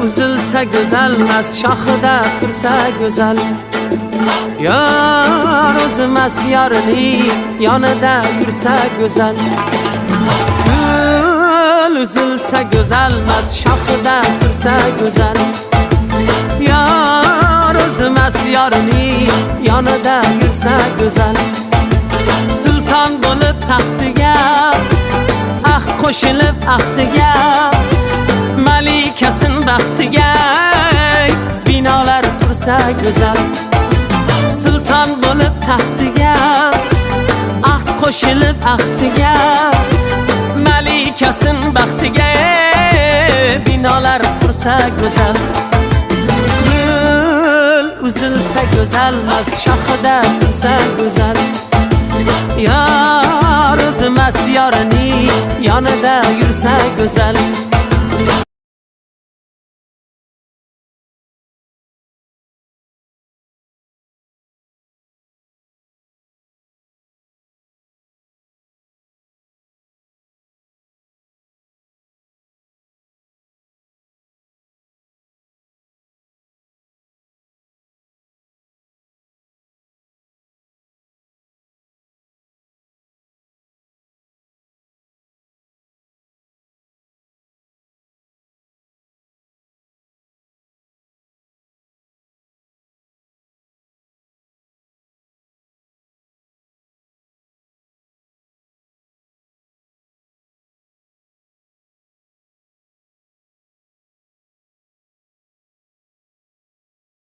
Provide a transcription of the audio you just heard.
uzilsa go'zalmas, shoxida tursa go'zal. Yor o'zimas yorini yonida yursa go'zal. Gul uzilsa go'zalmas, shoxida tursa go'zal. Yor o'zimas yorini yonida yursa go'zal. Sulton bo'lib taxtiga, ahd qo'shilib ahdiga, malikasin baxtiga binolar qursa go'zal. Sulton bo'lib taxtiga, ahd qo'shilib ahdiga, malikasin baxtiga binolar qursa go'zal. Gul uzilsa go'zalmas, shoxida tursa go'zal. Yor o'zimas yorini yonida yursa go'zal.